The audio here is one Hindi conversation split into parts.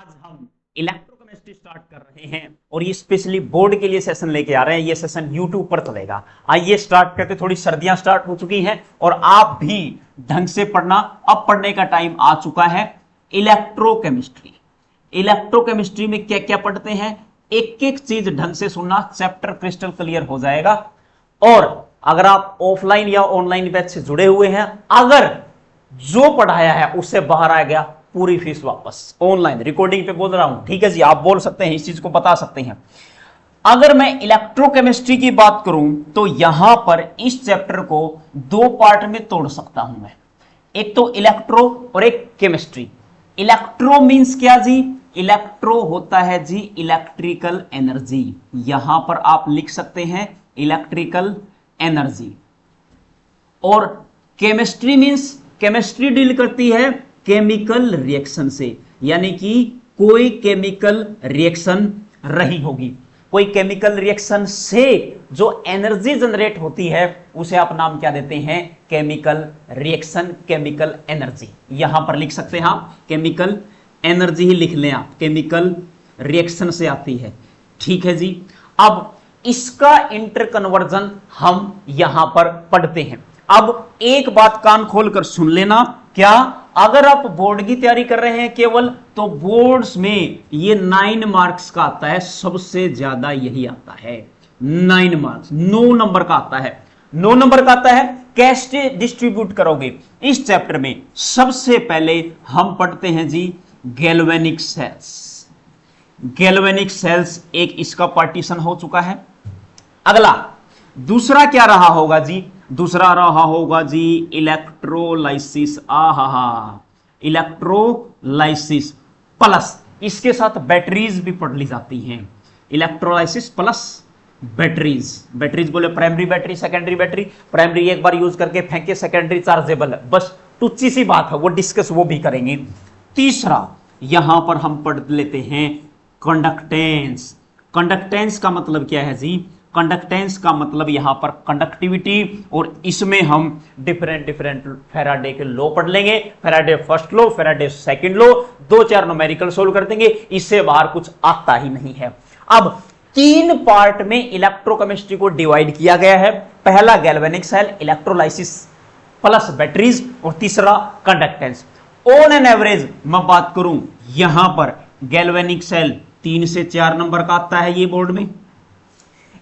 आज हम इलेक्ट्रोकेमिस्ट्री स्टार्ट कर रहे हैं और ये स्पेशली बोर्ड के लिए सेशन लेके आ रहे हैं। ये सेशन YouTube पर चलेगा। आइए स्टार्ट करते। थोड़ी सर्दियां स्टार्ट हो चुकी हैं और आप भी ढंग से पढ़ना, अब पढ़ने का टाइम आ चुका है। इलेक्ट्रोकेमिस्ट्री, इलेक्ट्रोकेमिस्ट्री में क्या क्या पढ़ते हैं, एक एक चीज ढंग से सुनना, चैप्टर क्रिस्टल क्लियर हो जाएगा। और अगर आप ऑफलाइन या ऑनलाइन बैच से जुड़े हुए हैं, अगर जो पढ़ाया है उससे बाहर आ गया, पूरी फीस वापस। ऑनलाइन रिकॉर्डिंग पे बोल रहा हूं, ठीक है जी, आप बोल सकते हैं, इस चीज को बता सकते हैं। अगर मैं इलेक्ट्रोकेमिस्ट्री की बात करूं तो यहां पर इस चैप्टर को दो पार्ट में तोड़ सकता हूं मैं, एक तो इलेक्ट्रो और एक केमिस्ट्री। इलेक्ट्रो मींस क्या जी? इलेक्ट्रो होता है जी इलेक्ट्रिकल एनर्जी, यहां पर आप लिख सकते हैं इलेक्ट्रिकल एनर्जी। और केमिस्ट्री मींस, केमिस्ट्री डील करती है केमिकल रिएक्शन से, यानी कि कोई केमिकल रिएक्शन रही होगी, कोई केमिकल रिएक्शन से जो एनर्जी जनरेट होती है उसे आप नाम क्या देते हैं? Chemical reaction, chemical energy. यहां पर लिख सकते हैं आप केमिकल एनर्जी ही लिख लें आप, केमिकल रिएक्शन से आती है, ठीक है जी। अब इसका इंटरकन्वर्जन हम यहां पर पढ़ते हैं। अब एक बात कान खोलकर सुन लेना, क्या अगर आप बोर्ड की तैयारी कर रहे हैं केवल, तो बोर्ड्स में ये 9 मार्क्स का आता है, सबसे ज्यादा यही आता है 9 मार्क्स, 9 नंबर का आता है, 9 नंबर का आता है। कैसे डिस्ट्रीब्यूट करोगे इस चैप्टर में? सबसे पहले हम पढ़ते हैं जी गैल्वेनिक सेल्स। गैल्वेनिक सेल्स एक इसका पार्टीशन हो चुका है। अगला दूसरा क्या रहा होगा जी? दूसरा रहा होगा जी इलेक्ट्रोलाइसिस। इलेक्ट्रोलाइसिस प्लस इसके साथ बैटरीज भी पढ़ ली जाती हैं। इलेक्ट्रोलाइसिस प्लस बैटरीज, बैटरीज बोले primary battery, secondary battery. Primary एक बार यूज करके फेंके, सेकेंडरी चार्जेबल है, बस टुच्ची सी बात है, वो डिस्कस वो भी करेंगे। तीसरा यहां पर हम पढ़ लेते हैं कंडक्टेंस। कंडक्टेंस का मतलब क्या है जी? कंडक्टेंस का मतलब यहां पर कंडक्टिविटी, और इसमें हम डिफरेंट डिफरेंट फैराडे के लॉ पढ़ लेंगे। Faraday first law, Faraday second law, 2-4 numerical solve कर देंगे, इससे बाहर कुछ आता ही नहीं है। अब 3 पार्ट में इलेक्ट्रोकेमिस्ट्री को डिवाइड किया गया है। पहला galvanic cell, electrolysis plus batteries, और तीसरा कंडक्टेंस। ऑन एन एवरेज मैं बात करूं, यहां पर गैल्वेनिक सेल 3 से 4 नंबर का आता है ये बोर्ड में।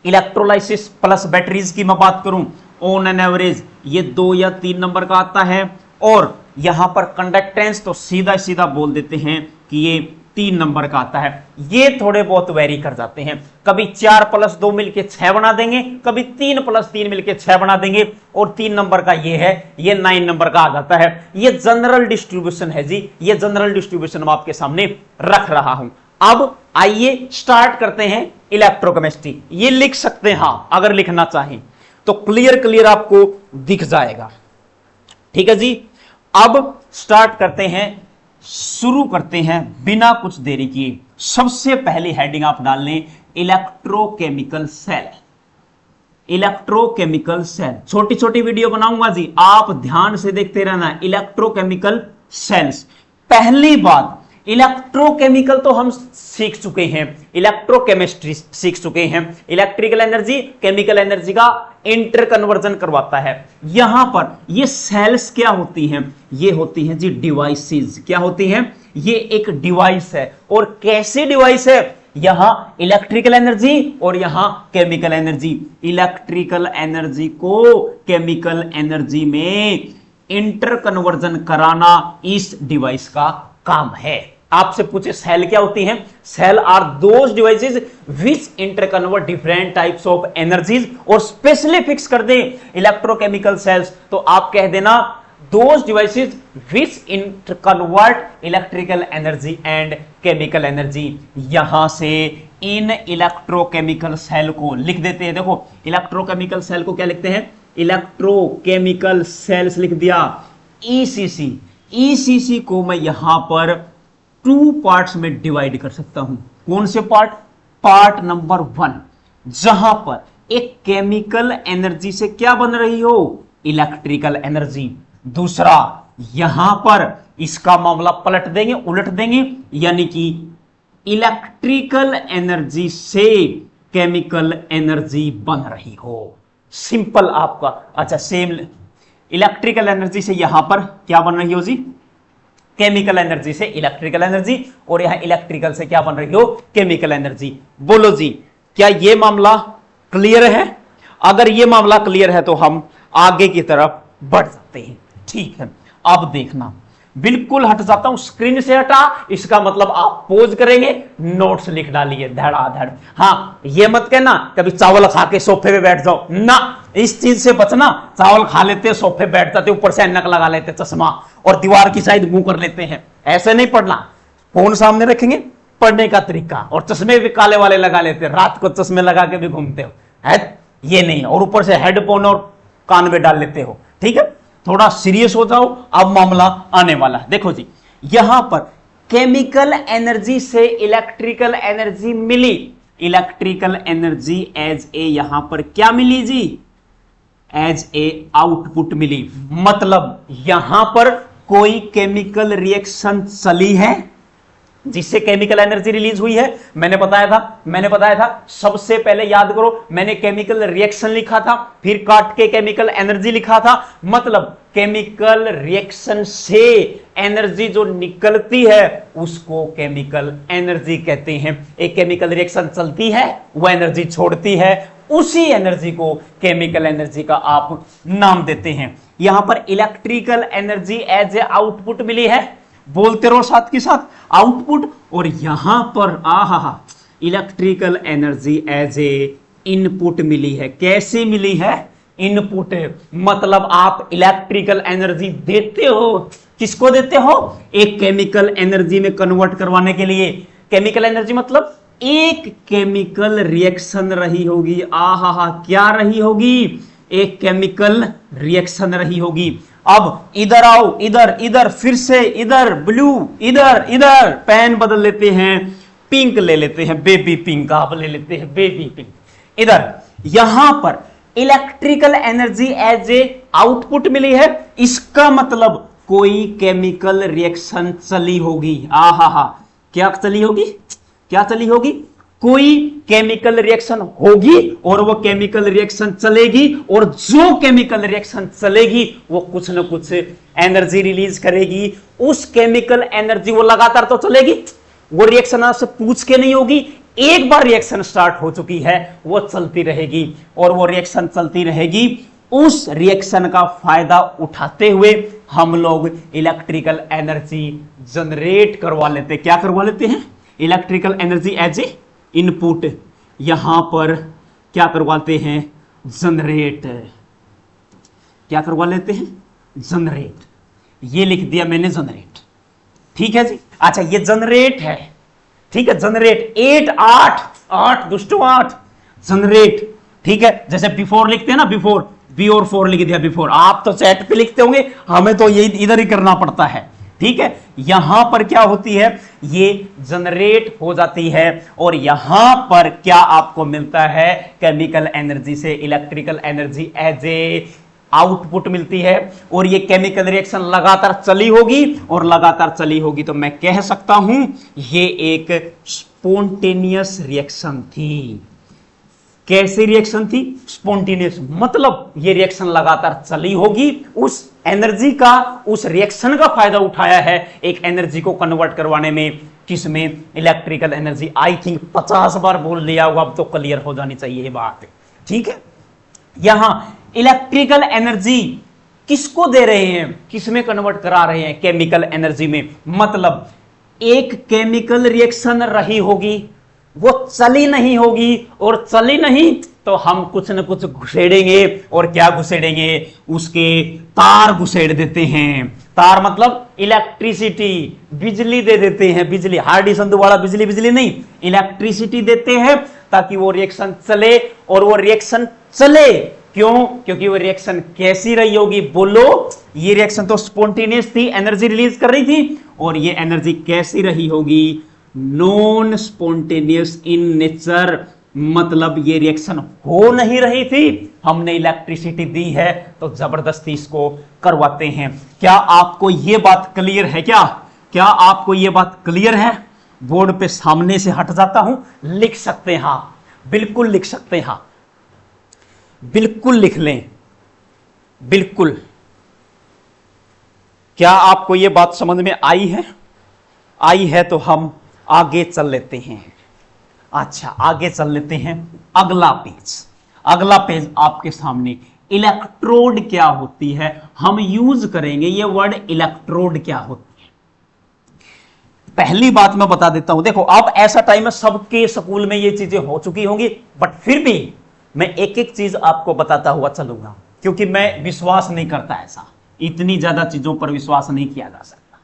इलेक्ट्रोलाइसिस प्लस बैटरीज की मैं बात करूं, ऑन एन एवरेज ये 2 या 3 नंबर का आता है। और यहां पर कंडक्टेंस तो सीधा सीधा बोल देते हैं कि ये 3 नंबर का आता है। ये थोड़े बहुत वेरी कर जाते हैं, कभी 4 + 2 मिलके 6 बना देंगे, कभी 3 + 3 मिलके 6 बना देंगे, और 3 नंबर का ये है, ये 9 नंबर का आ जाता है। ये जनरल डिस्ट्रीब्यूशन है जी, ये जनरल डिस्ट्रीब्यूशन मैं आपके सामने रख रहा हूं। अब आइए स्टार्ट करते हैं इलेक्ट्रोकेमिस्ट्री। ये लिख सकते हैं हाँ, अगर लिखना चाहें तो क्लियर आपको दिख जाएगा, ठीक है जी। अब स्टार्ट करते हैं, शुरू करते हैं बिना कुछ देरी किए। सबसे पहले हेडिंग आप डाल लें इलेक्ट्रोकेमिकल सेल। इलेक्ट्रोकेमिकल सेल छोटी छोटी वीडियो बनाऊंगा जी, आप ध्यान से देखते रहना। इलेक्ट्रोकेमिकल सेल्स, पहली बात इलेक्ट्रोकेमिकल तो हम सीख चुके हैं, इलेक्ट्रोकेमिस्ट्री सीख चुके हैं। इलेक्ट्रिकल एनर्जी केमिकल एनर्जी का इंटरकन्वर्जन करवाता है। यहां पर ये सेल्स क्या होती हैं? ये होती हैं जी डिवाइसेस। क्या होती हैं? ये एक डिवाइस है। और कैसे डिवाइस है? यहां इलेक्ट्रिकल एनर्जी और यहां केमिकल एनर्जी। इलेक्ट्रिकल एनर्जी को केमिकल एनर्जी में इंटरकन्वर्जन कराना इस डिवाइस का काम है। आपसे पूछे सेल क्या होती हैं? Cell are those devices which interconvert different types of energies. और स्पेशली फिक्स कर दें इलेक्ट्रोकेमिकल सेल्स, तो आप कह देना those devices which interconvert electrical energy and chemical energy. यहां से इन इलेक्ट्रोकेमिकल सेल को लिख देते हैं। देखो इलेक्ट्रोकेमिकल सेल को क्या लिखते हैं? इलेक्ट्रोकेमिकल सेल्स लिख दिया। ईसीसी, ईसीसी को मैं यहां पर 2 पार्ट्स में डिवाइड कर सकता हूं। कौन से पार्ट? पार्ट नंबर 1, जहां पर एक केमिकल एनर्जी से क्या बन रही हो? Electrical energy. दूसरा यहां पर इसका मामला पलट देंगे, उलट देंगे, यानी कि इलेक्ट्रिकल एनर्जी से केमिकल एनर्जी बन रही हो। सिंपल आपका। अच्छा, सेम इलेक्ट्रिकल एनर्जी से यहां पर क्या बन रही हो जी? केमिकल एनर्जी से इलेक्ट्रिकल एनर्जी, और यहां इलेक्ट्रिकल से क्या बन रही हो? Chemical energy. बोलो जी, क्या यह मामला क्लियर है? अगर यह मामला क्लियर है तो हम आगे की तरफ बढ़ सकते हैं। ठीक है, अब देखना, बिल्कुल हट जाता हूं, स्क्रीन से हटा, इसका मतलब आप पोज करेंगे, नोट्स लिख डालिए धड़ाधड़। हाँ, ये मत कहना कभी चावल खा के सोफे पे बैठ जाओ ना, इस चीज से बचना। चावल खा लेते, सोफे बैठ जाते, ऊपर से ऐनक लगा लेते, चश्मा, और दीवार की साइड मुंह कर लेते हैं। ऐसे नहीं पढ़ना, फोन सामने रखेंगे, पढ़ने का तरीका, और चश्मे भी काले वाले लगा लेते, रात को चश्मे लगा के भी घूमते हो, है ये नहीं, और ऊपर से हेडफोन और कान में डाल लेते हो। ठीक है, थोड़ा सीरियस हो जाओ, अब मामला आने वाला है। देखो जी, यहां पर केमिकल एनर्जी से इलेक्ट्रिकल एनर्जी मिली, इलेक्ट्रिकल एनर्जी एज ए यहां पर क्या मिली जी? एज ए आउटपुट मिली। मतलब यहां पर कोई केमिकल रिएक्शन चली है जिससे केमिकल एनर्जी रिलीज हुई है। मैंने बताया था सबसे पहले याद करो, मैंने केमिकल रिएक्शन लिखा था, फिर काट के केमिकल एनर्जी लिखा था। मतलब केमिकल रिएक्शन से एनर्जी जो निकलती है उसको केमिकल एनर्जी कहते हैं। एक केमिकल रिएक्शन चलती है, वो एनर्जी छोड़ती है, उसी एनर्जी को केमिकल एनर्जी का आप नाम देते हैं। यहां पर electrical energy as a output मिली है, बोलते रहो साथ के साथ, आउटपुट। और यहां पर electrical energy as a input मिली है। कैसे मिली है? इनपुट, मतलब आप इलेक्ट्रिकल एनर्जी देते हो, किसको देते हो? एक केमिकल एनर्जी में कन्वर्ट करवाने के लिए। केमिकल एनर्जी मतलब एक केमिकल रिएक्शन रही होगी। क्या रही होगी? एक केमिकल रिएक्शन रही होगी। अब इधर आओ, इधर फिर से इधर ब्लू, इधर पेन बदल लेते हैं, पिंक ले लेते हैं, बेबी पिंक आप ले लेते हैं, बेबी पिंक। इधर यहां पर electrical energy as a output मिली है, इसका मतलब कोई केमिकल रिएक्शन चली होगी। क्या चली होगी? कोई केमिकल रिएक्शन होगी, और वो केमिकल रिएक्शन चलेगी, और जो केमिकल रिएक्शन चलेगी वो कुछ ना कुछ एनर्जी रिलीज करेगी। उस केमिकल एनर्जी वो लगातार तो चलेगी, वो रिएक्शन आपसे पूछ के नहीं होगी। एक बार रिएक्शन स्टार्ट हो चुकी है, वो चलती रहेगी, और वो रिएक्शन चलती रहेगी। उस रिएक्शन का फायदा उठाते हुए हम लोग इलेक्ट्रिकल एनर्जी जनरेट करवा लेते। क्या करवा लेते हैं? Electrical energy as a input. यहां पर क्या करवाते हैं? जनरेट। क्या करवा लेते हैं? जनरेट। ये लिख दिया मैंने, जनरेट। ठीक है जी। अच्छा, ये जनरेट है, ठीक है, जनरेट 8 दुष्टो 8 जनरेट। ठीक है, जैसे बिफोर लिखते हैं ना, बिफोर, बी और 4 लिख दिया बिफोर। आप तो चैट पे लिखते होंगे, हमें तो ये इधर ही करना पड़ता है। ठीक है, यहां पर क्या होती है? ये जनरेट हो जाती है, और यहां पर क्या आपको मिलता है? केमिकल एनर्जी से electrical energy as a output मिलती है। और ये केमिकल रिएक्शन लगातार चली होगी, और लगातार चली होगी तो मैं कह सकता हूं ये एक स्पॉन्टेनियस रिएक्शन थी। कैसी रिएक्शन थी? स्पॉन्टेनियस। मतलब ये रिएक्शन लगातार चली होगी, उस एनर्जी का, उस रिएक्शन का फायदा उठाया है एक एनर्जी को कन्वर्ट करवाने में। किसमें? Electrical energy. आई थिंक 50 बार बोल लिया हुआ, अब तो क्लियर हो जानी चाहिए ये बात। ठीक है, यहां इलेक्ट्रिकल एनर्जी किसको दे रहे हैं? किसमें कन्वर्ट करा रहे हैं? केमिकल एनर्जी में। मतलब एक केमिकल रिएक्शन रही होगी, वो चली नहीं होगी, और चली नहीं तो हम कुछ न कुछ घुसेड़ेंगे। और क्या घुसेड़ेंगे? उसके तार घुसेड़ देते हैं। तार मतलब इलेक्ट्रिसिटी, बिजली दे देते हैं। बिजली, हार्डी संधू वाला बिजली नहीं, इलेक्ट्रिसिटी देते हैं ताकि वो रिएक्शन चले। और वो रिएक्शन चले क्यों? क्योंकि वो रिएक्शन कैसी रही होगी? बोलो। ये रिएक्शन तो स्पॉन्टेनियस थी, एनर्जी रिलीज कर रही थी, और ये एनर्जी कैसी रही होगी? Non spontaneous in nature. मतलब ये रिएक्शन हो नहीं रही थी, हमने इलेक्ट्रिसिटी दी है तो जबरदस्ती इसको करवाते हैं। क्या आपको ये बात क्लियर है? क्या आपको ये बात क्लियर है? बोर्ड पे सामने से हट जाता हूं, लिख सकते हैं, हाँ बिल्कुल लिख सकते हैं, हाँ बिल्कुल लिख लें, बिल्कुल। क्या आपको यह बात समझ में आई है? आई है तो हम आगे चल लेते हैं। अच्छा आगे चल लेते हैं, अगला पेज, अगला पेज आपके सामने। इलेक्ट्रोड क्या होती है, हम यूज करेंगे ये वर्ड इलेक्ट्रोड क्या होती है। पहली बात मैं बता देता हूं, देखो अब ऐसा टाइम है सबके स्कूल में ये चीजें हो चुकी होंगी, बट फिर भी मैं एक एक चीज आपको बताता हुआ चलूंगा, क्योंकि मैं विश्वास नहीं करता, ऐसा इतनी ज्यादा चीजों पर विश्वास नहीं किया जा सकता।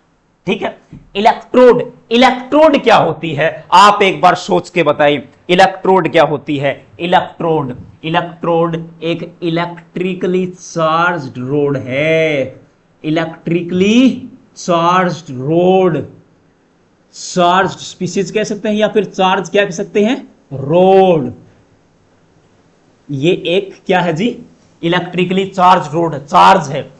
ठीक है, इलेक्ट्रोड, इलेक्ट्रोड क्या होती है आप एक बार सोच के बताइए, इलेक्ट्रोड क्या होती है। इलेक्ट्रोड, इलेक्ट्रोड एक इलेक्ट्रिकली चार्ज्ड रोड है, electrically charged road, charged species कह सकते हैं या फिर चार्ज क्या कह सकते हैं, रोड। ये एक क्या है जी, इलेक्ट्रिकली चार्ज रोड, चार्ज है।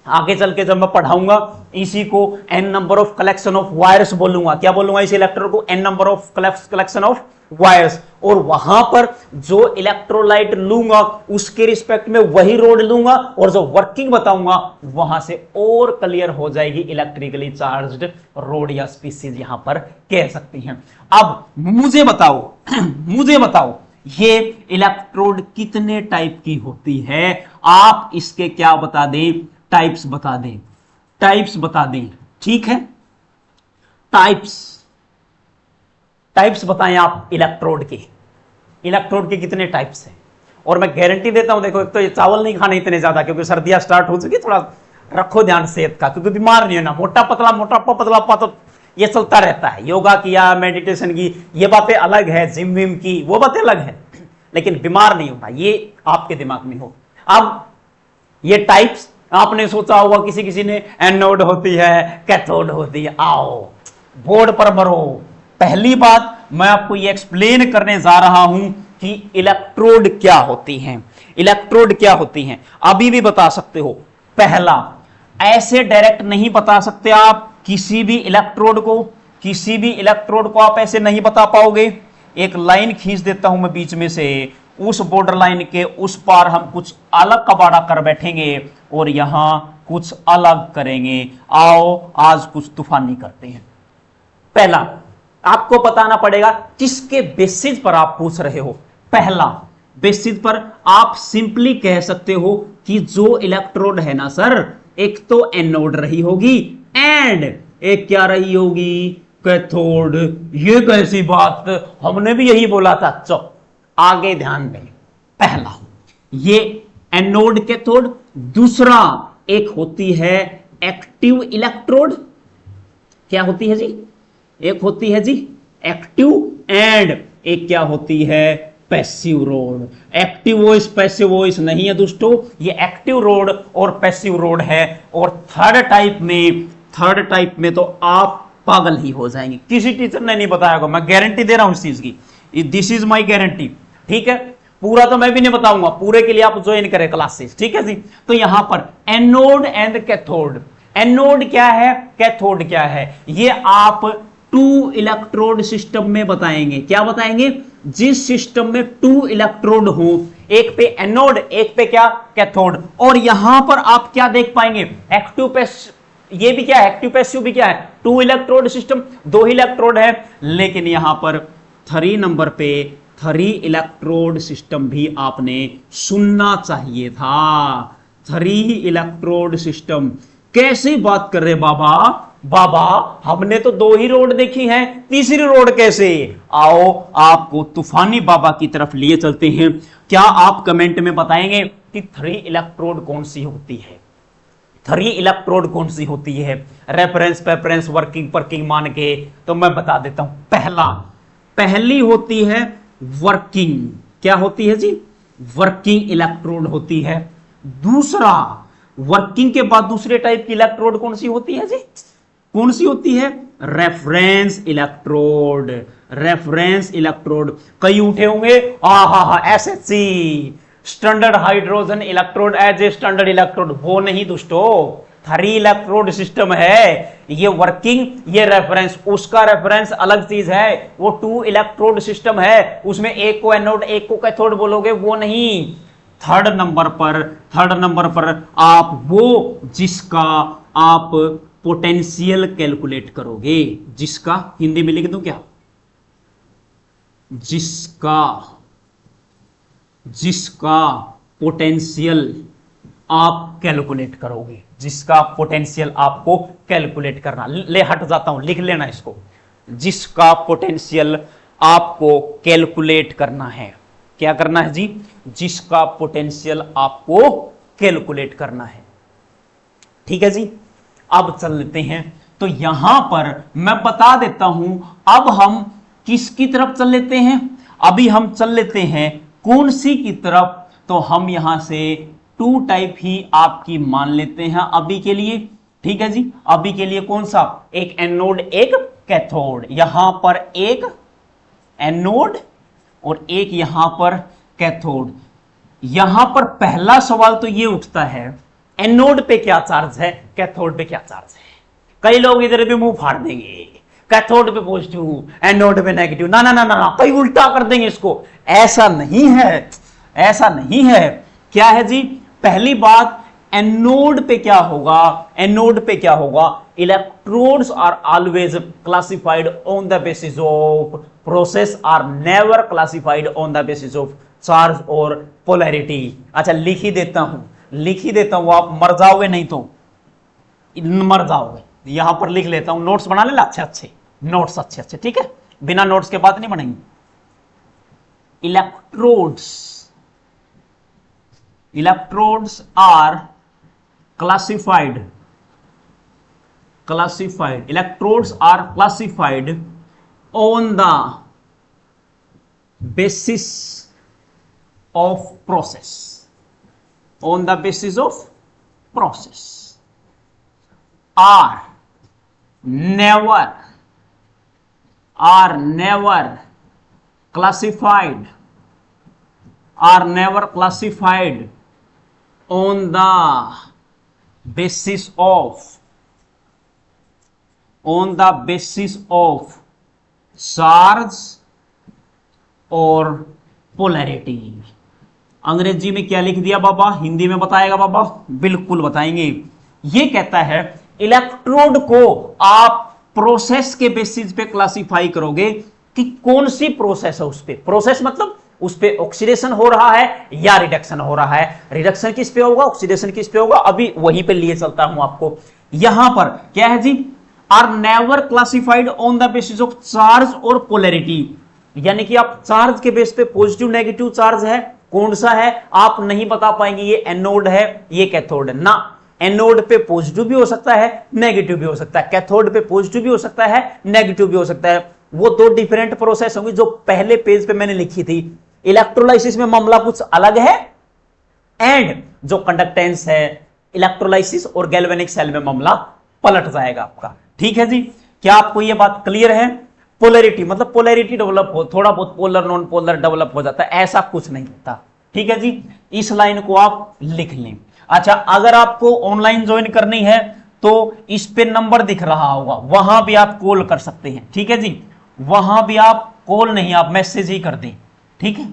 आगे चल के जब मैं पढ़ाऊंगा इसी को n number of collection of wires बोलूंगा, क्या बोलूंगा इस इलेक्ट्रोड को, n number of collection of wires. और वहां पर जो इलेक्ट्रोलाइट लूंगा उसके रिस्पेक्ट में वही रोड लूंगा, और जो वर्किंग बताऊंगा वहां से और क्लियर हो जाएगी इलेक्ट्रिकली चार्ज्ड रोड या स्पीशीज यहां पर कह सकती हैं। अब मुझे बताओ मुझे बताओ ये इलेक्ट्रोड कितने टाइप की होती है, आप इसके क्या बता दें, टाइप्स बता दें, टाइप्स बता दें। ठीक है, टाइप्स, टाइप्स बताएं आप इलेक्ट्रोड के, इलेक्ट्रोड के कितने टाइप्स हैं। और मैं गारंटी देता हूं, देखो एक तो ये चावल नहीं खाने इतने ज्यादा, क्योंकि सर्दियां स्टार्ट हो चुकी, थोड़ा रखो ध्यान सेहत का, क्योंकि बीमार नहीं होना, मोटा पतला पतला तो ये चलता रहता है। योगा किया, मेडिटेशन की, ये बातें अलग है, जिम विम की वो बातें अलग है, लेकिन बीमार नहीं होना ये आपके दिमाग में हो। अब ये टाइप्स आपने सोचा होगा किसी किसी ने एनोड होती है, कैथोड होती है, आओ बोर्ड पर भरो। पहली बात मैं आपको ये एक्सप्लेन करने जा रहा हूं कि इलेक्ट्रोड क्या होती हैं, इलेक्ट्रोड क्या होती हैं, अभी भी बता सकते हो। पहला, ऐसे डायरेक्ट नहीं बता सकते आप किसी भी इलेक्ट्रोड को, किसी भी इलेक्ट्रोड को आप ऐसे नहीं बता पाओगे। एक लाइन खींच देता हूं मैं बीच में से, उस बॉर्डर लाइन के उस पार हम कुछ अलग कबाड़ा कर बैठेंगे और यहां कुछ अलग करेंगे। आओ आज कुछ तूफानी करते हैं। पहला आपको बताना पड़ेगा किसके बेसिस पर आप पूछ रहे हो। पहला बेसिस पर आप सिंपली कह सकते हो कि जो इलेक्ट्रोड है ना सर, एक तो एनोड रही होगी एंड एक क्या रही होगी, कैथोड। ये कैसी बात, हमने भी यही बोला था। चलो आगे ध्यान दें, पहला ये एनोड कैथोड, दूसरा एक होती है एक्टिव इलेक्ट्रोड। क्या होती है जी, एक होती है जी एक्टिव एंड एक क्या होती है passive road. Active voice passive voice नहीं है दोस्तों, ये एक्टिव रोड और पैसिव रोड है। और थर्ड टाइप में तो आप पागल ही हो जाएंगे, किसी टीचर ने नहीं बताया होगा, मैं गारंटी दे रहा हूं इस चीज की, दिस इज माई गारंटी। ठीक है, पूरा तो मैं भी नहीं बताऊंगा, पूरे के लिए आप ज्वाइन करें क्लासेस। ठीक है जी, तो यहां पर एनोड एंड कैथोड, एनोड क्या है, कैथोड क्या है, ये आप टू इलेक्ट्रोड सिस्टम में बताएंगे। क्या बताएंगे, जिस सिस्टम में टू इलेक्ट्रोड हो, एक पे एनोड एक पे क्या कैथोड। और यहां पर आप क्या देख पाएंगे, एक्टिव पैसिव, ये भी क्या है एक्टिव पैसिव भी क्या है, टू इलेक्ट्रोड सिस्टम, दो ही इलेक्ट्रोड है। लेकिन यहां पर 3 नंबर पे 3 इलेक्ट्रोड सिस्टम भी आपने सुनना चाहिए था। 3 इलेक्ट्रोड सिस्टम, कैसे बात कर रहे बाबा, बाबा हमने तो 2 ही रोड देखी हैं, तीसरी रोड कैसे। आओ आपको तूफानी बाबा की तरफ लिए चलते हैं। क्या आप कमेंट में बताएंगे कि 3 इलेक्ट्रोड कौन सी होती है, 3 इलेक्ट्रोड कौन सी होती है, रेफरेंस पेफरेंस वर्किंग परकिंग मान के। तो मैं बता देता हूं, पहली होती है वर्किंग। क्या होती है जी, वर्किंग इलेक्ट्रोड होती है। दूसरा, वर्किंग के बाद दूसरे टाइप की इलेक्ट्रोड कौन सी होती है जी, कौन सी होती है, रेफरेंस इलेक्ट्रोड। रेफरेंस इलेक्ट्रोड कई उठे होंगे, SHC standard hydrogen electrode as a standard electrode, वो नहीं दोस्तों, 3 इलेक्ट्रोड सिस्टम है, ये वर्किंग, ये रेफरेंस, उसका रेफरेंस अलग चीज है, वो 2 इलेक्ट्रोड सिस्टम है, उसमें एक को एनोड एक को कैथोड बोलोगे, वो नहीं। थर्ड नंबर पर आप वो जिसका आप पोटेंशियल कैलकुलेट करोगे, जिसका हिंदी में लिख दूं क्या, जिसका पोटेंशियल आप कैलकुलेट करोगे, जिसका पोटेंशियल आपको कैलकुलेट करना, ले हट जाता हूं, लिख लेना इसको, जिसका पोटेंशियल आपको कैलकुलेट करना है। क्या करना है जी, जिसका पोटेंशियल आपको कैलकुलेट करना है। ठीक है जी, अब चल लेते हैं। तो यहां पर मैं बता देता हूं, अब हम किसकी तरफ चल लेते हैं, अभी हम चल लेते हैं कौन सी की तरफ, तो हम यहां से 2 टाइप ही आपकी मान लेते हैं अभी के लिए। ठीक है जी, अभी के लिए कौन सा, एक एनोड एक कैथोड, यहां पर एक एनोड और एक यहां पर कैथोड। यहां पर पहला सवाल तो ये उठता है, एनोड पे क्या चार्ज है, कैथोड पे क्या चार्ज है। कई लोग इधर भी मुंह फाड़ देंगे, कैथोड पे पॉजिटिव, एनोड पे नेगेटिव, ना ना ना ना, कई उल्टा कर देंगे इसको। ऐसा नहीं है, ऐसा नहीं है। क्या है जी, पहली बात, एनोड पे क्या होगा, एनोड पे क्या होगा, electrodes are always classified on the basis of process, are never classified on the basis of charge और पोलैरिटी। अच्छा लिख ही देता हूं, आप मर जाओगे, नहीं तो मर जाओगे। यहां पर लिख लेता हूं, नोट्स बना लेना अच्छे नोट्स, अच्छे, ठीक है, बिना नोट्स के बात नहीं बनेंगी। Electrodes are classified, electrodes are classified on the basis of process, are never classified on the basis of charge और पोलैरिटी। अंग्रेजी में क्या लिख दिया बाबा, हिंदी में बताएगा बाबा, बिल्कुल बताएंगे। ये कहता है इलेक्ट्रोड को आप प्रोसेस के बेसिस पे क्लासिफाई करोगे कि कौन सी प्रोसेस है, उस पे, प्रोसेस मतलब उस पे ऑक्सीडेशन हो रहा है या रिडक्शन हो रहा है। रिडक्शन किस पे होगा, ऑक्सीडेशन किस पे होगा, अभी वहीं पे लिए चलता हूं आपको। यहां पर क्या है जी, are never classified on the basis of charge और पोलैरिटी, यानी कि आप चार्ज के बेस पे पॉजिटिव नेगेटिव चार्ज है, कौन सा है आप नहीं बता पाएंगे, ये एनोड है ये कैथोड है ना। एनोड पे पॉजिटिव भी हो सकता है नेगेटिव भी हो सकता है, कैथोड पे पॉजिटिव भी हो सकता है नेगेटिव भी हो सकता है। वो 2 डिफरेंट प्रोसेस होंगी जो पहले पेज पे मैंने लिखी थी। इलेक्ट्रोलाइसिस में मामला कुछ अलग है, एंड जो कंडक्टेंस है इलेक्ट्रोलाइसिस और गैल्वेनिक सेल में मामला पलट जाएगा आपका। ठीक है जी, क्या आपको यह बात क्लियर है। पोलैरिटी मतलब पोलैरिटी डेवलप हो, थोड़ा बहुत पोलर नॉन पोलर डेवलप हो जाता है, ऐसा कुछ नहीं होता। ठीक है जी, इस लाइन को आप लिख लें। अच्छा, अगर आपको ऑनलाइन ज्वाइन करनी है तो इस पे नंबर दिख रहा होगा, वहां भी आप कॉल कर सकते हैं। ठीक है जी, वहां भी आप कॉल नहीं, आप मैसेज ही कर दें। ठीक है,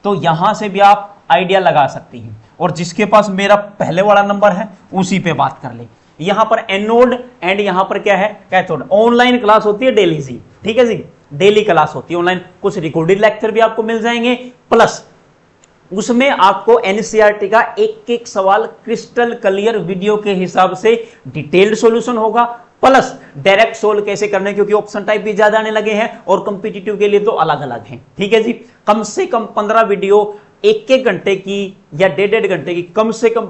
तो यहां से भी आप आइडिया लगा सकती हैं, और जिसके पास मेरा पहले वाला नंबर है उसी पे बात कर ले। यहां पर एनोड एंड यहां पर क्या है, कैथोड। ऑनलाइन क्लास होती है डेली जी, ठीक है जी, डेली क्लास होती है ऑनलाइन। कुछ रिकॉर्डेड लेक्चर भी आपको मिल जाएंगे, प्लस उसमें आपको एनसीईआरटी का एक सवाल क्रिस्टल क्लियर वीडियो के हिसाब से डिटेल्ड सॉल्यूशन होगा, प्लस डायरेक्ट सोल्व कैसे करने, क्योंकि ऑप्शन टाइप भी ज्यादा आने लगे हैं और कॉम्पिटिटिव के लिए तो अलग अलग हैं। ठीक है जी, कम से कम 15 वीडियो 1-1 घंटे की या 1.5 घंटे की, कम से कम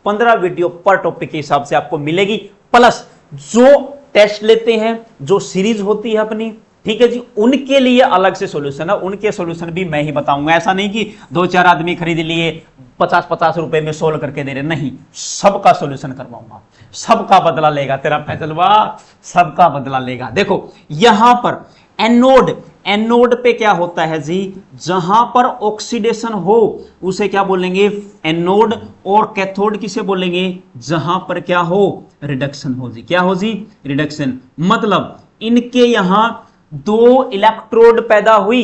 15 वीडियो पर टॉपिक के हिसाब से आपको मिलेगी। प्लस जो टेस्ट लेते हैं, जो सीरीज होती है अपनी, ठीक है जी, उनके लिए अलग से सॉल्यूशन है, उनके सॉल्यूशन भी मैं ही बताऊंगा। ऐसा नहीं कि 2-4 आदमी खरीद लिए 50-50 रुपए में सोल्व करके दे रहे, नहीं, सबका सॉल्यूशन करवाऊंगा। सबका बदला लेगा तेरा फैसलवा, सबका बदला लेगा। देखो यहां पर एनोड, एनोड पे क्या होता है जी, जहां पर ऑक्सीडेशन हो उसे क्या बोलेंगे, एनोड। और कैथोड किसे बोलेंगे, जहां पर क्या हो, रिडक्शन हो जी, क्या हो जी, रिडक्शन। मतलब इनके यहां दो इलेक्ट्रोड पैदा हुई,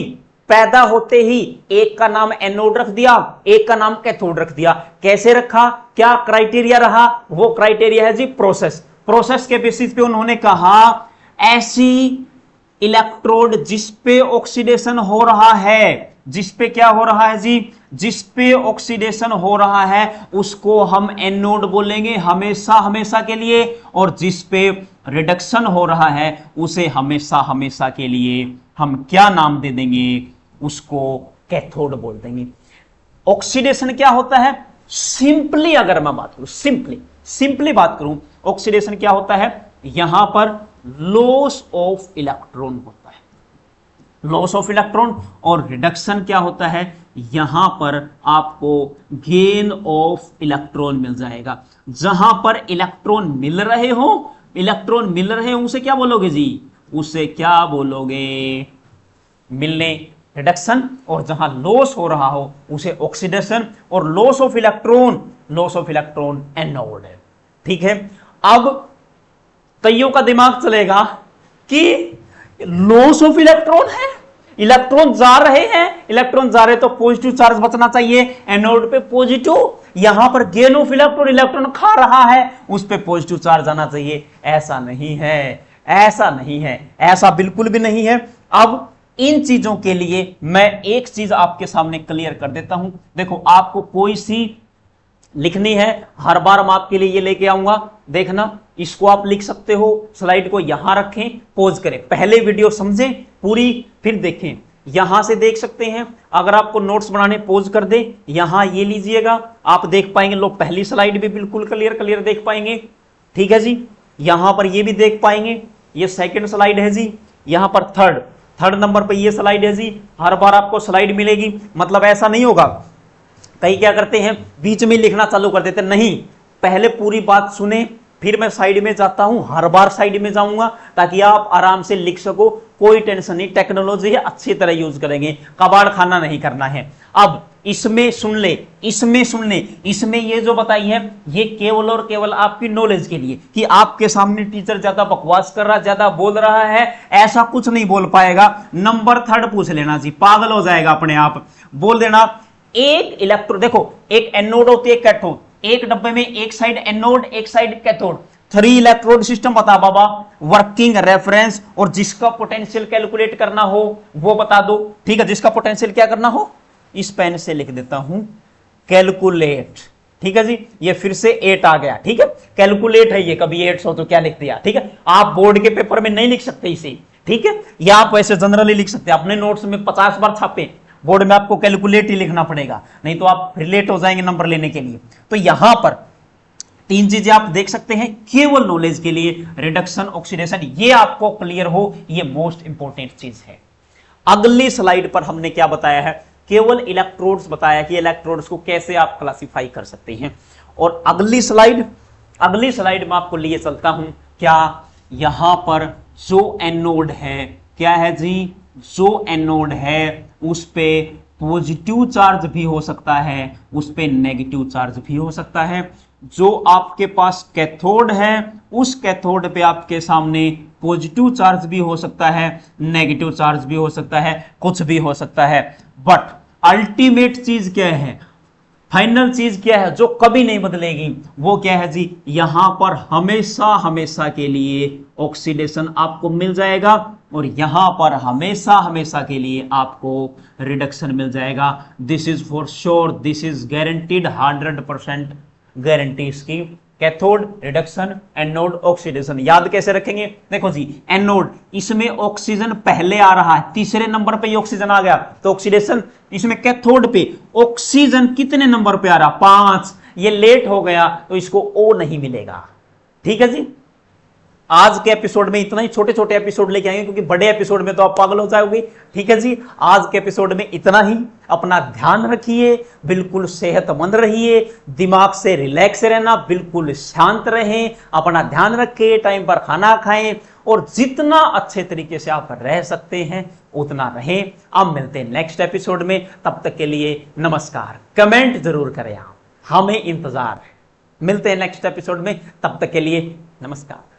पैदा होते ही एक का नाम एनोड रख दिया, एक का नाम कैथोड रख दिया। कैसे रखा, क्या क्राइटेरिया रहा, वो क्राइटेरिया है जी प्रोसेस। प्रोसेस के बेसिस पे उन्होंने कहा ऐसी इलेक्ट्रोड जिस पे ऑक्सीडेशन हो रहा है, जिस पे क्या हो रहा है जी, जिस पे ऑक्सीडेशन हो रहा है उसको हम एनोड बोलेंगे हमेशा हमेशा के लिए, और जिस पे रिडक्शन हो रहा है उसे हमेशा हमेशा के लिए हम क्या नाम दे देंगे, उसको कैथोड बोल देंगे। ऑक्सीडेशन क्या होता है, सिंपली अगर मैं बात करूं, सिंपली बात करूं, ऑक्सीडेशन क्या होता है, यहां पर लॉस ऑफ इलेक्ट्रॉन होता है, लॉस ऑफ इलेक्ट्रॉन। और रिडक्शन क्या होता है, यहां पर आपको गेन ऑफ इलेक्ट्रॉन मिल जाएगा। जहां पर इलेक्ट्रॉन मिल रहे हो, इलेक्ट्रॉन मिल रहे हो उसे क्या बोलोगे जी, उसे क्या बोलोगे, मिलने, रिडक्शन। और जहां लॉस हो रहा हो उसे ऑक्सीडेशन। और लॉस ऑफ इलेक्ट्रॉन एनोड है। ठीक है, अब कईयों का दिमाग चलेगा कि लॉस ऑफ इलेक्ट्रॉन है, इलेक्ट्रॉन जा रहे हैं, इलेक्ट्रॉन जा रहे तो पॉजिटिव चार्ज बचना चाहिए, एनोड पे पॉजिटिव, यहां पर गेन ऑफ इलेक्ट्रॉन, इलेक्ट्रॉन खा रहा है उस पे पॉजिटिव चार्ज आना चाहिए। ऐसा नहीं है, ऐसा नहीं है, ऐसा बिल्कुल भी नहीं है। अब इन चीजों के लिए मैं एक चीज आपके सामने क्लियर कर देता हूं। देखो, आपको कोई सी लिखनी है, हर बार मैं आपके लिए ये लेके आऊंगा, देखना, इसको आप लिख सकते हो, स्लाइड को यहां रखें, पोज करें, पहले वीडियो समझें पूरी, फिर देखें, यहां से देख सकते हैं। अगर आपको नोट्स बनाने पोज कर दे, यहां ये लीजिएगा, आप देख पाएंगे, लो पहली स्लाइड भी बिल्कुल क्लियर देख पाएंगे। ठीक है जी, यहां पर ये भी देख पाएंगे, ये सेकंड स्लाइड है जी, यहां पर थर्ड नंबर पर ये स्लाइड है जी। हर बार आपको स्लाइड मिलेगी, मतलब ऐसा नहीं होगा, कई क्या करते हैं बीच में लिखना चालू कर देते, नहीं, पहले पूरी बात सुने, फिर मैं साइड में जाता हूं, हर बार साइड में जाऊंगा ताकि आप आराम से लिख सको, कोई टेंशन नहीं, टेक्नोलॉजी है, अच्छी तरह यूज करेंगे, कबाड़ खाना नहीं करना है। अब इसमें सुन ले, इसमें ये जो बताई है ये केवल और केवल आपकी नॉलेज के लिए, कि आपके सामने टीचर ज्यादा बकवास कर रहा, ज्यादा बोल रहा है, ऐसा कुछ नहीं बोल पाएगा। नंबर 3 पूछ लेना जी, पागल हो जाएगा अपने आप, बोल देना एक इलेक्ट्रोड, देखो एक एनोड होती है, कैथोड, एक डब्बे में एक साइड एनोड एक साइड कैथोड, 3 इलेक्ट्रोड सिस्टम बता बाबा, वर्किंग, रेफरेंस, और जिसका पोटेंशियल कैलकुलेट करना हो वो बता दो। ठीक है, जिसका पोटेंशियल क्या करना हो, इस पेन से लिख देता हूं कैलकुलेट। ठीक है जी, ये फिर से 8 आ गया। ठीक है, कैलकुलेट है ये, कभी 800 तो क्या लिख दिया। ठीक है, आप बोर्ड के पेपर में नहीं लिख सकते इसे, ठीक है, या आप वैसे जनरली लिख सकते हैं, अपने नोट्स में 50 बार छापे, बोर्ड में आपको कैलकुलेट ही लिखना पड़ेगा, नहीं तो आप रिलेट हो जाएंगे नंबर लेने के लिए। तो यहां पर 3 चीजें आप देख सकते हैं केवल नॉलेज के लिए, रिडक्शन, ऑक्सीडेशन, ये आपको क्लियर हो, ये मोस्ट इंपॉर्टेंट चीज है। अगली स्लाइड पर हमने क्या बताया है, केवल इलेक्ट्रोड्स बताया कि इलेक्ट्रोड्स को कैसे आप क्लासिफाई कर सकते हैं। और अगली स्लाइड में आपको लिए चलता हूं, क्या यहां पर जो एनोड है, क्या है जी, जो एनोड है उस पे पॉजिटिव चार्ज भी हो सकता है, उस पे नेगेटिव चार्ज भी हो सकता है। जो आपके पास कैथोड है उस कैथोड पे आपके सामने पॉजिटिव चार्ज भी हो सकता है, नेगेटिव चार्ज भी हो सकता है, कुछ भी हो सकता है। बट अल्टीमेट चीज क्या है, फाइनल चीज क्या है जो कभी नहीं बदलेगी, वो क्या है जी, यहां पर हमेशा हमेशा के लिए ऑक्सीडेशन आपको मिल जाएगा, और यहां पर हमेशा हमेशा के लिए आपको रिडक्शन मिल जाएगा। This is for sure, this is guaranteed, 100% guarantee इसकी। कैथोड, रिडक्शन, एनोड, ऑक्सीडेशन, याद कैसे रखेंगे, देखो जी, एनोड, इसमें ऑक्सीजन पहले आ रहा है, तीसरे नंबर पे ऑक्सीजन आ गया तो ऑक्सीडेशन। इसमें कैथोड पे ऑक्सीजन कितने नंबर पे आ रहा, 5, ये लेट हो गया तो इसको O नहीं मिलेगा। ठीक है जी, आज के एपिसोड में इतना ही, छोटे छोटे एपिसोड लेके आएंगे क्योंकि बड़े एपिसोड में तो आप पागल हो जाओगे। ठीक है जी, आज के एपिसोड में इतना ही। अपना ध्यान रखिए, बिल्कुल सेहतमंद रहिए, दिमाग से रिलैक्स रहना, बिल्कुल शांत रहें, अपना ध्यान रखें, टाइम पर खाना खाएं और जितना अच्छे तरीके से आप रह सकते हैं उतना रहें। अब मिलते हैं नेक्स्ट एपिसोड में, तब तक के लिए नमस्कार। कमेंट जरूर करें आप, हमें इंतजार है। मिलते हैं नेक्स्ट एपिसोड में, तब तक के लिए नमस्कार।